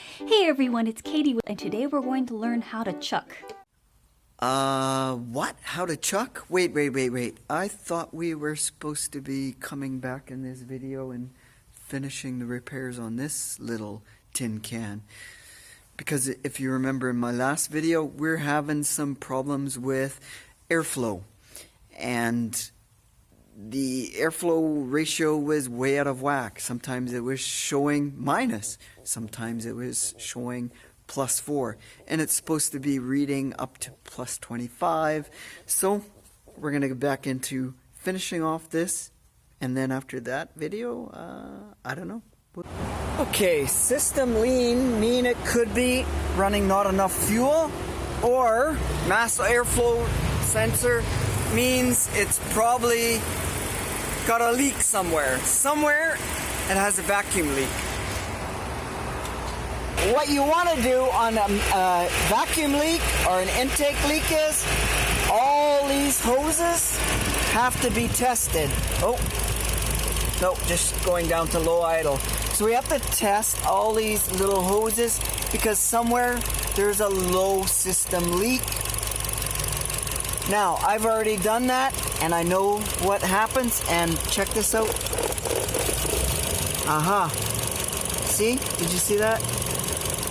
Hey everyone, it's Katie, and today we're going to learn how to chuck. What? How to chuck? Wait. I thought we were supposed to be coming back in this video and finishing the repairs on this little tin can. Because if you remember in my last video, we're having some problems with airflow. And the airflow ratio was way out of whack. Sometimes it was showing minus. Sometimes it was showing +4, and it's supposed to be reading up to +25. So we're gonna go back into finishing off this, and then after that video, I don't know. Okay, system lean mean it could be running not enough fuel, or mass airflow sensor means it's probably got a leak somewhere. Somewhere it has a vacuum leak. What you want to do on a vacuum leak or an intake leak is all these hoses have to be tested. Oh, no, just going down to low idle. So we have to test all these little hoses because somewhere there's a low system leak. Now, I've already done that and I know what happens, and check this out. Aha. See? Did you see that?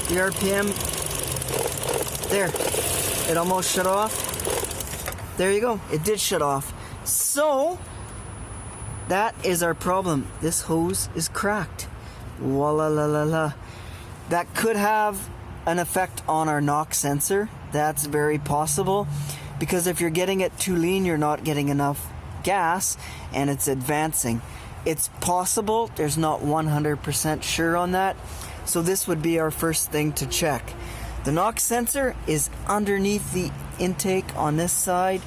The RPM, there, it almost shut off. There you go, it did shut off. So, that is our problem. This hose is cracked. Walla la la la. That could have an effect on our knock sensor. That's very possible, because if you're getting it too lean, you're not getting enough gas, and it's advancing. It's possible, there's not 100% sure on that. So this would be our first thing to check. The knock sensor is underneath the intake on this side,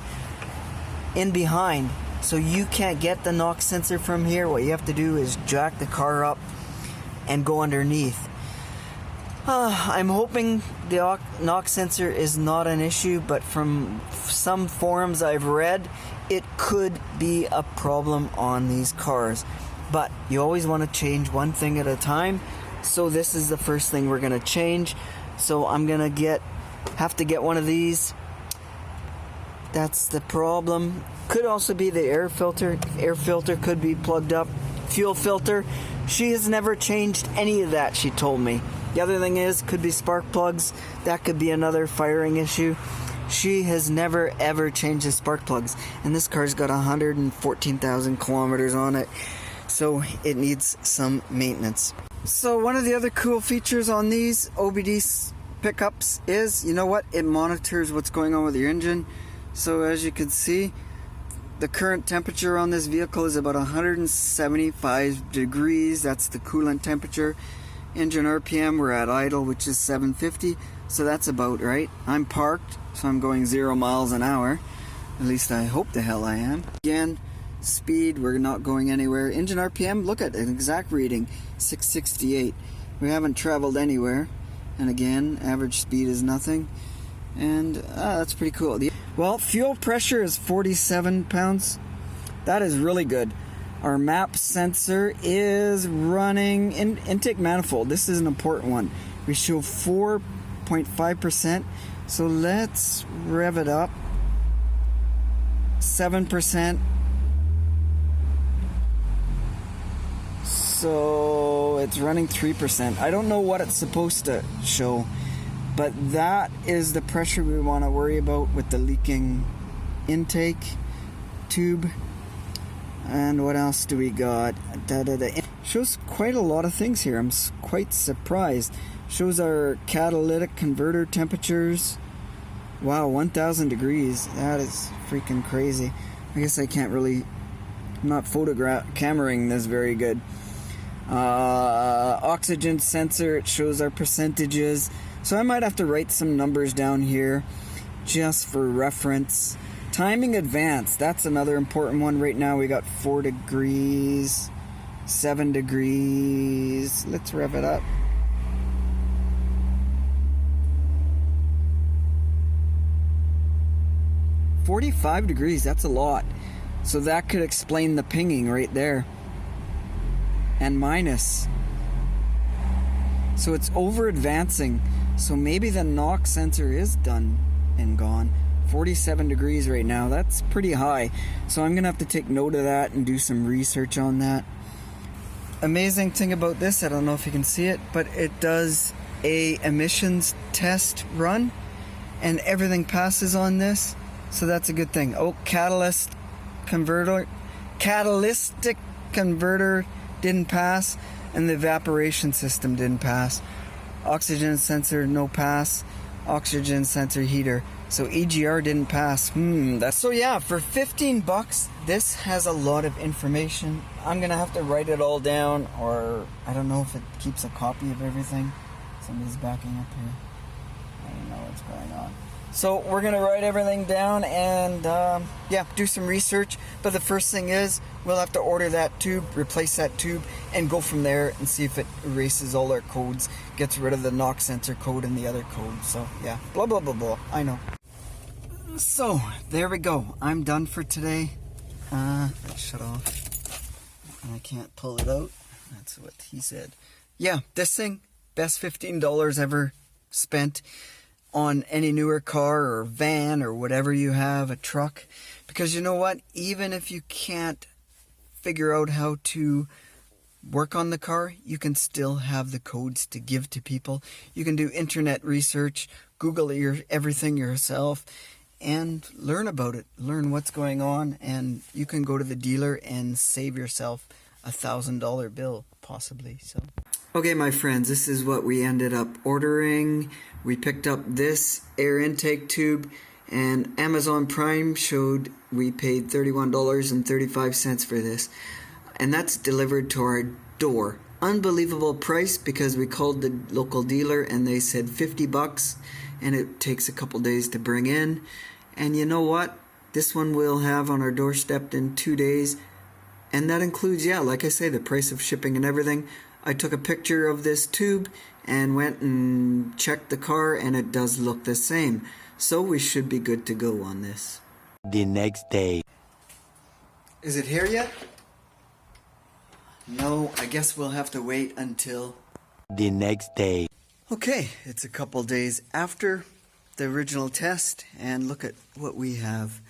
in behind. So you can't get the knock sensor from here. What you have to do is jack the car up and go underneath. I'm hoping the knock sensor is not an issue, but from some forums I've read, it could be a problem on these cars. But you always want to change one thing at a time. So this is the first thing we're gonna change. So I'm gonna have to get one of these. That's the problem. Could also be the air filter. Air filter could be plugged up. Fuel filter. She has never changed any of that, she told me. The other thing is, could be spark plugs. That could be another firing issue. She has never ever changed the spark plugs. And this car's got 114,000 kilometers on it. So it needs some maintenance. So one of the other cool features on these OBD pickups is, you know what? It monitors what's going on with your engine. So as you can see, the current temperature on this vehicle is about 175 degrees. That's the coolant temperature. Engine RPM, we're at idle, which is 750. So that's about right. I'm parked, so I'm going 0 miles an hour. At least I hope the hell I am. Again, speed, we're not going anywhere. Engine RPM, look at an exact reading, 668. We haven't traveled anywhere. And again, average speed is nothing. And that's pretty cool. Well, fuel pressure is 47 pounds. That is really good. Our map sensor is running intake manifold. This is an important one. We show 4.5%. So let's rev it up. 7%. So it's running 3%. I don't know what it's supposed to show, but that is the pressure we want to worry about with the leaking intake tube. And what else do we got? It shows quite a lot of things here. I'm quite surprised. Shows our catalytic converter temperatures. Wow, 1,000 degrees. That is freaking crazy. I guess I can't really, I'm not cameraing this very good. Oxygen sensor, it shows our percentages. So I might have to write some numbers down here just for reference. Timing advance, that's another important one. Right now we got 4 degrees, 7 degrees. Let's rev it up. $45 degrees, that's a lot. So that could explain the pinging right there. And minus. So it's over advancing. So maybe the knock sensor is done and gone. 47 degrees right now. That's pretty high. So I'm gonna have to take note of that and do some research on that. Amazing thing about this, I don't know if you can see it, but it does a emissions test run and everything passes on this. So that's a good thing. Oh, catalytic converter didn't pass, and the evaporation system didn't pass. Oxygen sensor, no pass. Oxygen sensor heater. So EGR didn't pass. So yeah, for 15 bucks, this has a lot of information. I'm gonna have to write it all down, or I don't know if it keeps a copy of everything. Somebody's backing up here. I don't know what's going on. So we're gonna write everything down and yeah, do some research. But the first thing is, we'll have to order that tube, replace that tube, and go from there and see if it erases all our codes, gets rid of the knock sensor code and the other codes. So yeah, blah blah blah blah. I know. So there we go. I'm done for today. Let's shut off. I can't pull it out. That's what he said. Yeah, this thing, best $15 ever spent on any newer car or van or whatever you have, a truck. Because you know what? Even if you can't figure out how to work on the car, you can still have the codes to give to people. You can do internet research, Google everything yourself, and learn about it. Learn what's going on, and you can go to the dealer and save yourself $1,000 bill, possibly. So, okay, my friends, this is what we ended up ordering. We picked up this air intake tube, and Amazon Prime showed we paid $31.35 for this, and that's delivered to our door. Unbelievable price, because we called the local dealer and they said 50 bucks, and it takes a couple days to bring in. And you know what? This one we'll have on our doorstep in 2 days. And that includes, yeah, like I say, the price of shipping and everything. I took a picture of this tube and went and checked the car, and it does look the same. So we should be good to go on this. The next day. Is it here yet? No, I guess we'll have to wait until The next day. Okay, it's a couple days after the original test, and look at what we have.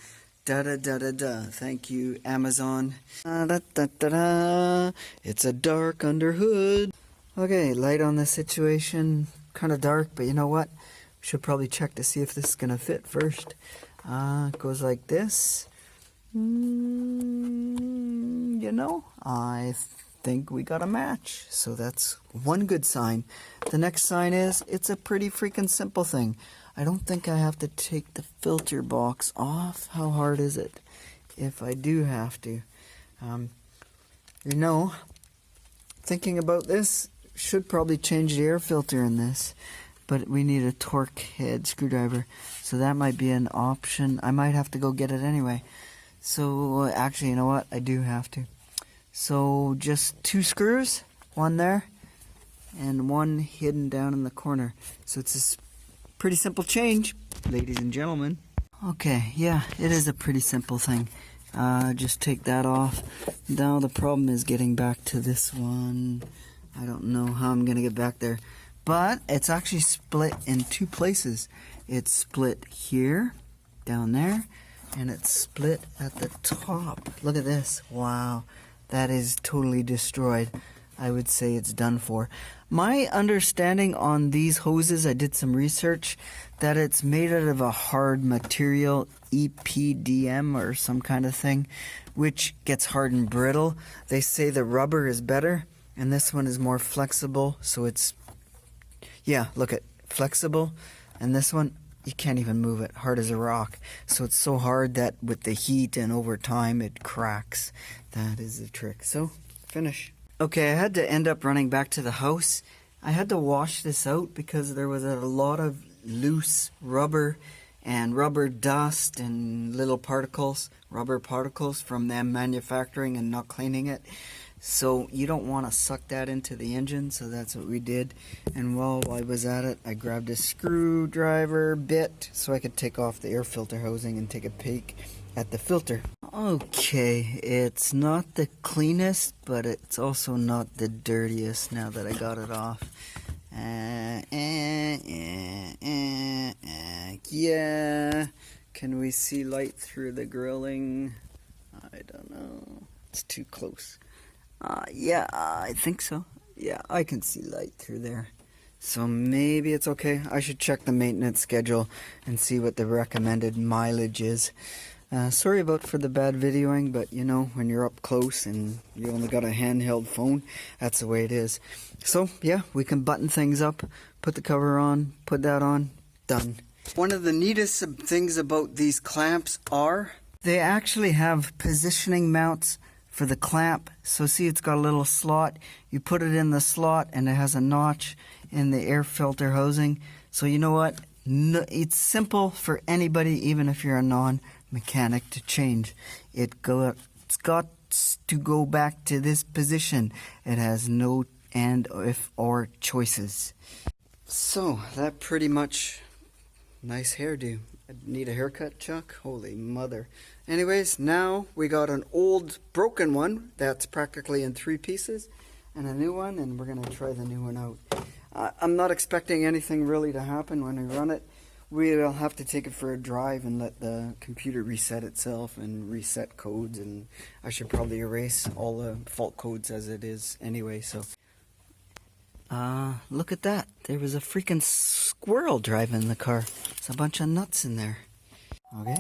Da-da-da-da-da. Thank you, Amazon. Da-da-da-da-da. It's a dark under hood. Okay, light on the situation. Kind of dark, but you know what? We should probably check to see if this is going to fit first. It goes like this. You know, I think we got a match. So that's one good sign. The next sign is, it's a pretty freaking simple thing. I don't think I have to take the filter box off. How hard is it if I do have to? You know, thinking about this, should probably change the air filter in this, but we need a torque head screwdriver, so that might be an option. I might have to go get it anyway. So actually, you know what? I do have to. So just 2 screws, one there and one hidden down in the corner. So it's a pretty simple change, ladies and gentlemen. Okay, yeah, it is a pretty simple thing. Just take that off. Now the problem is getting back to this one. I don't know how I'm gonna get back there, but it's actually split in 2 places. It's split here, down there, and it's split at the top. Look at this. Wow, that is totally destroyed. I would say it's done for. My understanding on these hoses, I did some research, that it's made out of a hard material, EPDM or some kind of thing, which gets hard and brittle. They say the rubber is better, and this one is more flexible, so it's, yeah, look at, flexible, and this one, you can't even move it, hard as a rock. So it's so hard that with the heat and over time, it cracks. That is the trick. So, finish. Okay, I had to end up running back to the house. I had to wash this out because there was a lot of loose rubber and rubber dust and little particles, rubber particles from them manufacturing and not cleaning it. So you don't want to suck that into the engine, so that's what we did. And while I was at it, I grabbed a screwdriver bit so I could take off the air filter housing and take a peek at the filter. Okay, it's not the cleanest, but it's also not the dirtiest now that I got it off. Yeah. Can we see light through the grilling? I don't know. It's too close. Yeah, I think so. Yeah, I can see light through there. So maybe it's okay. I should check the maintenance schedule and see what the recommended mileage is. Sorry about for the bad videoing, but you know, when you're up close and you only got a handheld phone, that's the way it is. So yeah, we can button things up, put the cover on, put that on, done. One of the neatest things about these clamps are they actually have positioning mounts for the clamp. So see, it's got a little slot. You put it in the slot and it has a notch in the air filter housing. So you know what? No, it's simple for anybody, even if you're a non-mechanic, to change. It's got to go back to this position. It has no and, if, or choices. So that pretty much, nice hairdo. I need a haircut, Chuck? Holy mother. Anyways, now we got an old broken one that's practically in 3 pieces and a new one, and we're going to try the new one out. I'm not expecting anything really to happen when we run it. We'll have to take it for a drive and let the computer reset itself and reset codes, and I should probably erase all the fault codes as it is anyway. So look at that. There was a freaking squirrel driving the car. It's a bunch of nuts in there. Okay.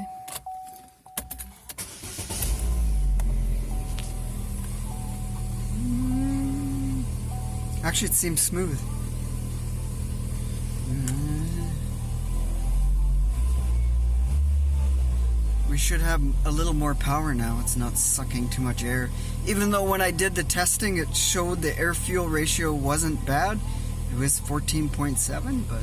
Actually, it seems smooth. We should have a little more power now. It's not sucking too much air. Even though when I did the testing, it showed the air-fuel ratio wasn't bad. It was 14.7, but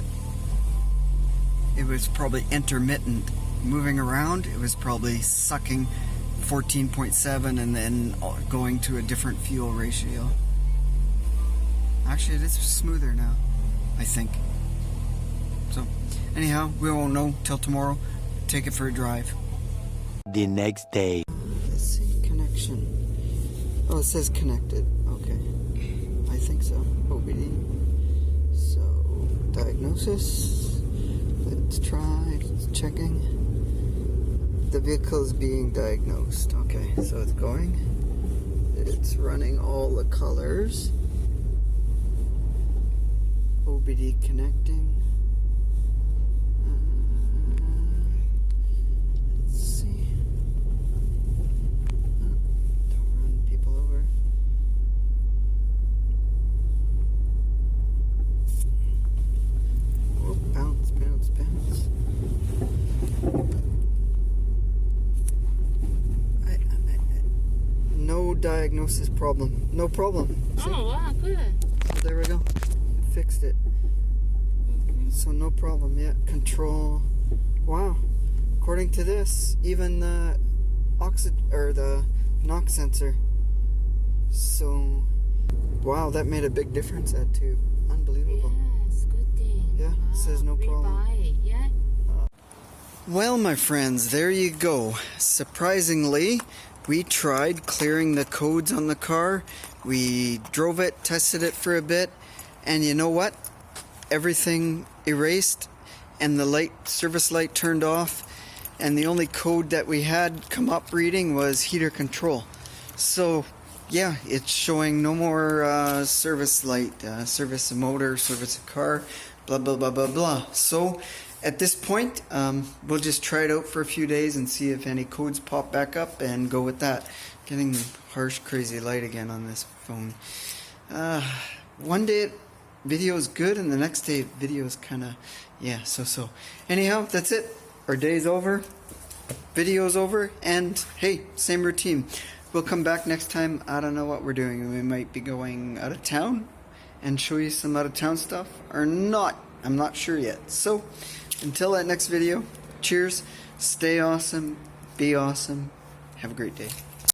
it was probably intermittent. Moving around, it was probably sucking 14.7 and then going to a different fuel ratio. Actually, it is smoother now, I think. So, anyhow, we won't know till tomorrow. Take it for a drive. The next day. Let's see, connection. Oh, it says connected. Okay. I think so. OBD. So, diagnosis. Let's try checking. The vehicle is being diagnosed. Okay, so it's going. It's running all the colors. OBD connecting. Let's see. Don't run people over. Oh, bounce, bounce, bounce. No diagnosis problem. No problem. See? Oh, wow, good. So there we go. Fixed it. So no problem yet. Control. Wow. According to this, even the the knock sensor. So wow, that made a big difference. That too. Unbelievable. Yes, good thing. Yeah, it says no problem. Rebuy, yeah. Well, my friends, there you go. Surprisingly, we tried clearing the codes on the car. We drove it, tested it for a bit, and you know what? Everything erased and the service light turned off, and the only code that we had come up reading was heater control. So yeah, it's showing no more service light, service a motor, service a car, blah blah blah blah blah. So at this point, we'll just try it out for a few days and see if any codes pop back up and go with that. Getting harsh crazy light again on this phone. One day video is good and the next day video is kind of, yeah, so. Anyhow, that's it. Our day's over. Video's over. And hey, same routine. We'll come back next time. I don't know what we're doing. We might be going out of town and show you some out of town stuff or not. I'm not sure yet. So until that next video, cheers. Stay awesome. Be awesome. Have a great day.